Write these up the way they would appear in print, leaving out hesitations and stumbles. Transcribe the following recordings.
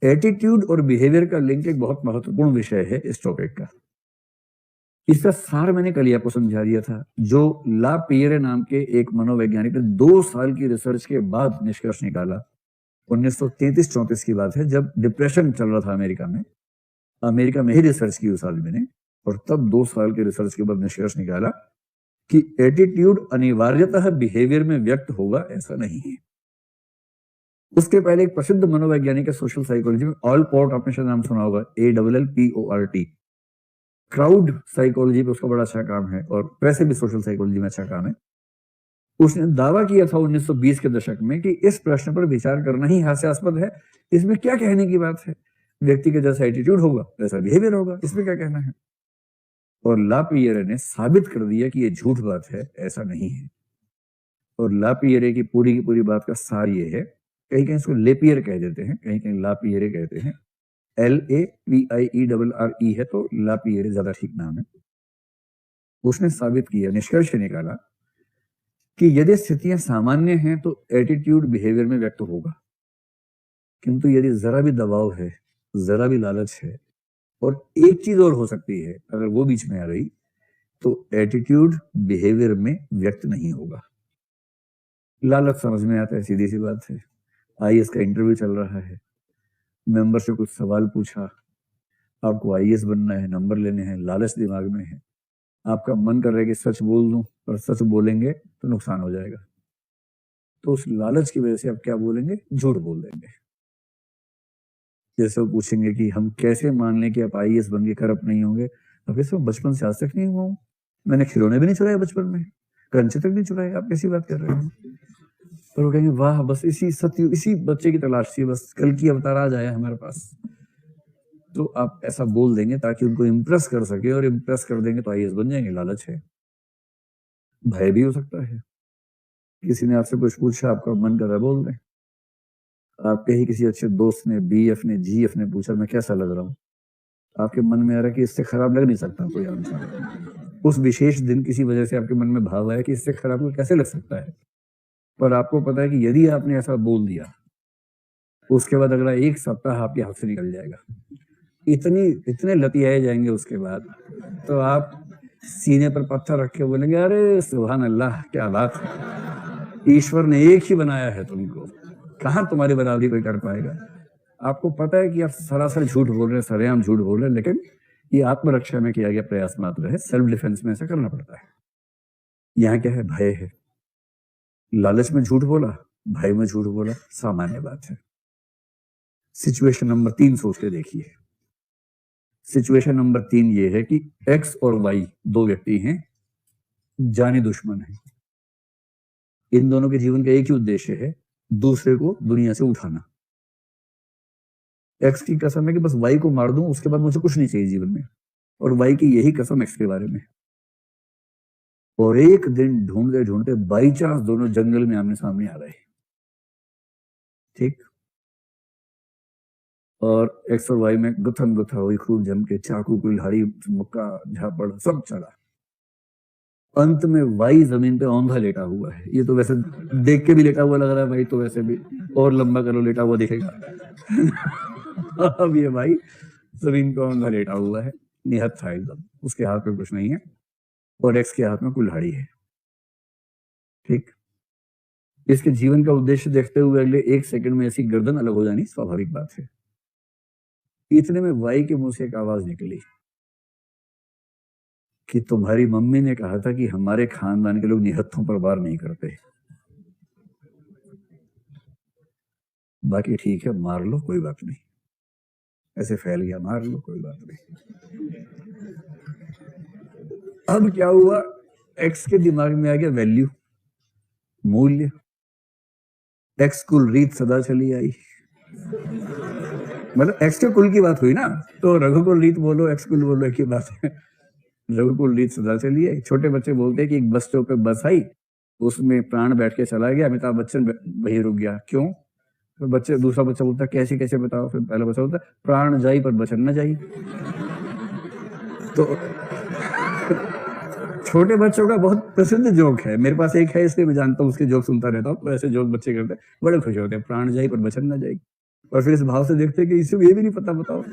Attitude और behaviour का link एक बहुत महत्वपूर्ण विषय है इस टॉपिक का। इसका सार मैंने कल आपको समझा दिया था। जो ला पियरे नाम के एक मनोवैज्ञानिक ने 2 साल की रिसर्च के बाद निष्कर्ष निकाला, 1933-34 की बात है, जब डिप्रेशन चल रहा था अमेरिका में ही रिसर्च की उस आदमी ने, और तब 2 साल के रिसर्च के बाद निष्कर्ष निकाला कि एटीट्यूड अनिवार्यतः बिहेवियर में व्यक्त होगा, ऐसा नहीं है। उसके पहले एक प्रसिद्ध मनोवैज्ञानिक है सोशल साइकोलॉजी में, ऑलपोर्ट, आपने शायद नाम सुना होगा, ALLPORT। क्राउड साइकोलॉजी पे उसका बड़ा अच्छा काम है, और वैसे भी सोशल साइकोलॉजी में अच्छा काम है। उसने दावा किया था 1920 के दशक में कि इस प्रश्न पर विचार करना ही हास्यास्पद है, इसमें क्या कहने की बात है, व्यक्ति के जैसा एटीट्यूड होगा वैसा बिहेवियर होगा, इसमें क्या कहना है। और ला पियरे ने साबित कर दिया कि ये झूठ बात है, ऐसा नहीं है। और ला पियरे की पूरी बात का सार ये है, कहीं कहीं इसको लेपियर कह देते हैं, कहीं कहीं ला पियरे कहते हैं, LAPIERRE है, तो ला पियरे ज्यादा ठीक नाम है। उसने साबित किया, निष्कर्ष निकाला कि यदि स्थितियां सामान्य हैं तो एटीट्यूड बिहेवियर में व्यक्त होगा, किंतु यदि जरा भी दबाव है, जरा भी लालच है, और एक चीज और हो सकती है, अगर वो बीच में आ गई तो एटीट्यूड बिहेवियर में व्यक्त नहीं होगा। लालच समझ में आता है, सीधी सी बात है। IAS का इंटरव्यू चल रहा है, मेंबर से कुछ सवाल पूछा, आपको IAS बनना है, नंबर लेने हैं, लालच दिमाग में है, आपका मन कर रहा है कि सच बोल दूं, पर सच बोलेंगे तो नुकसान हो जाएगा, तो उस लालच की वजह से आप क्या बोलेंगे, झूठ बोल देंगे। जैसे वो पूछेंगे कि हम कैसे मान लें कि आप IAS बन के करप्ट नहीं होंगे, अब कैसे, बचपन से आज तक नहीं हुआ हूं, मैंने खिलौने भी नहीं चुराए बचपन में, कंचे तक नहीं चुराए, आप कैसी बात कर रहे हैं। और वो कहेंगे वाह, बस इसी सत्य, इसी बच्चे की तलाश थी, बस कल की अवतार आ जाए हमारे पास। तो आप ऐसा बोल देंगे ताकि उनको इम्प्रेस कर सके, और इम्प्रेस कर देंगे तो IAS बन जाएंगे। लालच है। भय भी हो सकता है, किसी ने आपसे कुछ पूछा, आपका मन कर रहा है बोल दें। आपके ही किसी अच्छे दोस्त ने, BF ने, GF ने पूछा मैं कैसा लग रहा हूँ, आपके मन में आ रहा है कि इससे खराब लग नहीं सकता कोई आंसर। उस विशेष दिन किसी वजह से आपके मन में भाव आया कि इससे खराब को कैसे लग सकता है, पर आपको पता है कि यदि आपने ऐसा बोल दिया, उसके बाद अगला 1 सप्ताह आपके हाथ से निकल जाएगा, इतने लतियाए जाएंगे उसके बाद, तो आप सीने पर पत्थर रख के बोलेंगे अरे सुभान अल्लाह, क्या बात है, ईश्वर ने एक ही बनाया है तुमको, कहां तुम्हारी बराबरी कोई कर पाएगा। आपको पता है कि आप सरासर झूठ बोल रहे हैं, सरेआम झूठ बोल रहे हैं, लेकिन ये आत्मरक्षा में किया गया प्रयास मात्र है, सेल्फ डिफेंस में ऐसा करना पड़ता है। यहाँ क्या है, भय है। लालच में झूठ बोला, भय में झूठ बोला, सामान्य बात है। सिचुएशन नंबर 3 सोच के देखिए। सिचुएशन नंबर 3 ये है कि X और Y 2 व्यक्ति हैं, जानी दुश्मन है। इन दोनों के जीवन का एक ही उद्देश्य है, दूसरे को दुनिया से उठाना। X की कसम है कि बस Y को मार दूं, उसके बाद मुझे कुछ नहीं चाहिए जीवन में, और Y की यही कसम X के बारे में। और एक दिन ढूंढते ढूंढते बाई चांस दोनों जंगल में आमने सामने आ रहे, ठीक, और X और Y में गुथम गुथा हुई, खूब जम के, चाकू, कुल्हाड़ी, मुक्का, झापड़ सब चला। अंत में Y जमीन पे औंधा लेटा हुआ है। ये तो वैसे देख के भी लेटा हुआ लग रहा है भाई, तो वैसे भी और लंबा करो, लेटा हुआ दिखेगा। अब ये भाई जमीन पे औंधा लेटा हुआ है, निहत्था था एकदम, उसके हाथ में कुछ नहीं है, और X के हाथ में कुल्हाड़ी है, ठीक। इसके जीवन का उद्देश्य देखते हुए अगले 1 सेकंड में ऐसी गर्दन अलग हो जानी स्वाभाविक बात है। इतने में Y के मुंह से एक आवाज निकली कि तुम्हारी मम्मी ने कहा था कि हमारे खानदान के लोग निहत्थों पर वार नहीं करते, बाकी ठीक है मार लो कोई बात नहीं, ऐसे फैल गया, मार लो कोई बात नहीं। अब क्या हुआ, X के दिमाग में आ गया वैल्यू, मूल्य। X कुल रीत सदा चली आई, मतलब X के कुल की बात हुई ना, तो रघुकुल रीत बोलो, X कुल बोलो, एक ही बात है। रघुकुल रीत सदा चली आई। छोटे बच्चे बोलते हैं कि एक बस स्टॉप पे बस आई, उसमें प्राण बैठ के चला गया, अमिताभ बच्चन वही रुक गया, क्यों? तो दूसरा बच्चा बोलता कैसे कैसे बताओ, फिर पहला बच्चा बोलता प्राण जाई पर बचन न जाई। तो छोटे बच्चों का बहुत प्रसिद्ध जोक है, मेरे पास एक है, इसलिए मैं जानता हूँ, उसके जोक सुनता रहता हूँ, तो ऐसे जोक बच्चे करते हैं, बड़े खुश होते हैं, प्राण जाई पर बचन न जाई। और फिर इस भाव से देखते कि इसे ये भी नहीं पता, बताओ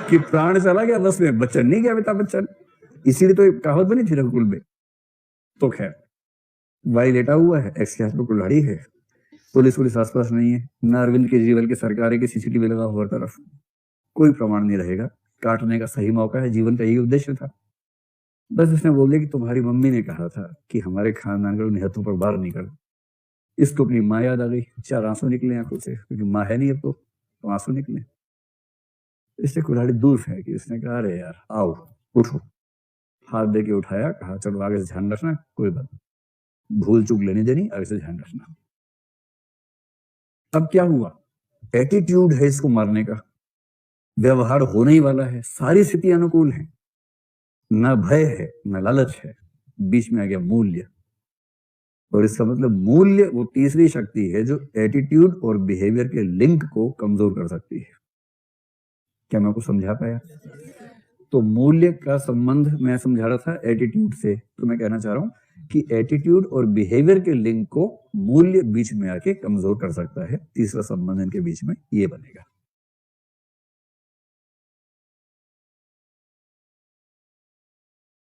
कि प्राण चला गया बस में बच्चन नहीं गया, अमिताभ बच्चन। इसीलिए तो एक कहावत बनी थी रघुकुल में। तो खैर भाई लेटा हुआ है, एक्स के हाथ में कुल्हाड़ी है, पुलिस आसपास नहीं है, न अरविंद केजरीवाल की सरकार है कि सीसीटीवी लगा हुआ तरफ, कोई प्रमाण नहीं रहेगा, काटने का सही मौका है, जीवन का यही उद्देश्य था। बस उसने बोल दिया कि तुम्हारी मम्मी ने कहा था कि हमारे खानदान को निहत्तों पर वार नहीं कर। इसको अपनी माँ याद आ गई, 4 आंसू निकले आंखों से, क्योंकि माँ है नहीं अब तो आंसू निकले। इससे कुल्हाड़ी दूर फेंकी, उसने कहा अरे यार आओ उठो, हाथ दे के उठाया, कहा चलो आगे से ध्यान रखना, कोई बात भूल चूक लेनी देनी, आगे से ध्यान रखना। अब क्या हुआ, एटीट्यूड है इसको मारने का, व्यवहार होने ही वाला है, सारी स्थिति अनुकूल है, ना भय है ना लालच है, बीच में आ गया मूल्य। और इसका मतलब मूल्य वो तीसरी शक्ति है जो एटीट्यूड और बिहेवियर के लिंक को कमजोर कर सकती है। क्या मैं आपको समझा पाया? तो मूल्य का संबंध मैं समझा रहा था एटीट्यूड से, तो मैं कहना चाह रहा हूं कि एटीट्यूड और बिहेवियर के लिंक को मूल्य बीच में आके कमजोर कर सकता है। तीसरा संबंध इनके बीच में ये बनेगा।